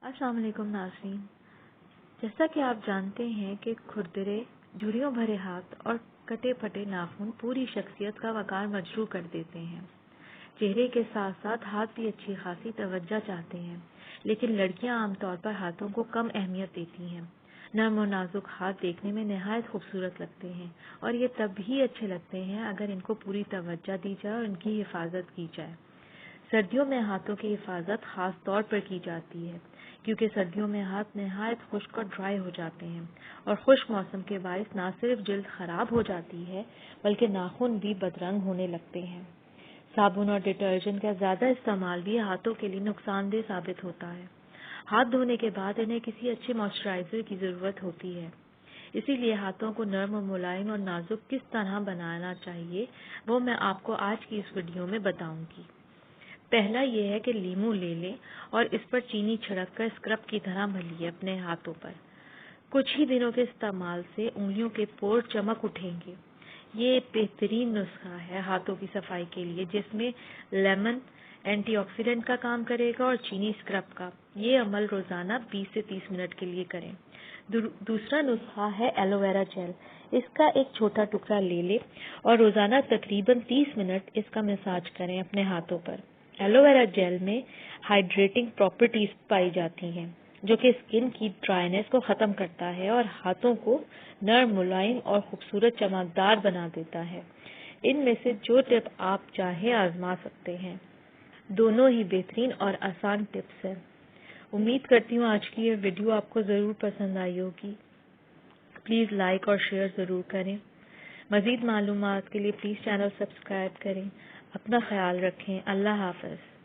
السلام علیکم ناظرین، جیسا کہ آپ جانتے ہیں کہ کھردرے، جھریوں بھرے ہاتھ اور کٹے پھٹے ناخن پوری شخصیت کا وقار مجروح کر دیتے ہیں۔ چہرے کے ساتھ ساتھ ہاتھ بھی اچھی خاصی توجہ چاہتے ہیں، لیکن لڑکیاں عام طور پر ہاتھوں کو کم اہمیت دیتی ہیں۔ نرم و نازک ہاتھ دیکھنے میں نہایت خوبصورت لگتے ہیں اور یہ تب ہی اچھے لگتے ہیں اگر ان کو پوری توجہ دی جائے اور ان کی حفاظت کی جائے۔ سردیوں میں ہاتھوں کی حفاظت خاص طور پر کی جاتی ہے کیونکہ سردیوں میں ہاتھ نہایت خشک اور ڈرائی ہو جاتے ہیں اور خشک موسم کے باعث نہ صرف جلد خراب ہو جاتی ہے بلکہ ناخن بھی بدرنگ ہونے لگتے ہیں۔ صابن اور ڈٹرجنٹ کا زیادہ استعمال بھی ہاتھوں کے لیے نقصان دہ ثابت ہوتا ہے۔ ہاتھ دھونے کے بعد انہیں کسی اچھے موئسچرائزر کی ضرورت ہوتی ہے، اسی لیے ہاتھوں کو نرم و ملائم اور نازک کس طرح بنانا چاہیے وہ میں آپ کو آج کی اس ویڈیو میں بتاؤں گی۔ پہلا یہ ہے کہ لیموں لے لیں اور اس پر چینی چھڑک کر اسکرب کی طرح ملیے اپنے ہاتھوں پر۔ کچھ ہی دنوں کے استعمال سے انگلیوں کے پور چمک اٹھیں گے۔ یہ ایک بہترین نسخہ ہے ہاتھوں کی صفائی کے لیے جس میں لیمن اینٹی آکسیڈنٹ کا کام کرے گا اور چینی اسکرب کا۔ یہ عمل روزانہ 20 سے 30 منٹ کے لیے کریں۔ دوسرا نسخہ ہے ایلو ویرا جیل۔ اس کا ایک چھوٹا ٹکڑا لے لیں اور روزانہ تقریباً 30 منٹ اس کا مساج کریں اپنے ہاتھوں پر۔ ایلو ویرا جیل میں ہائیڈریٹنگ پراپرٹیز پائی جاتی ہیں جو کہ اسکن کی ڈرائینس کو ختم کرتا ہے اور ہاتھوں کو نرم، ملائم اور خوبصورت چمکدار بنا دیتا ہے۔ ان میں سے جو ٹپ آپ چاہیں آزما سکتے ہیں۔ دونوں ہی بہترین اور آسان ٹپس ہیں۔ امید کرتی ہوں آج کی یہ ویڈیو آپ کو ضرور پسند آئی ہوگی۔ پلیز لائک اور شیئر ضرور کریں۔ مزید معلومات کے لیے پلیز چینل سبسکرائب کریں۔ اپنا خیال رکھیں۔ اللہ حافظ۔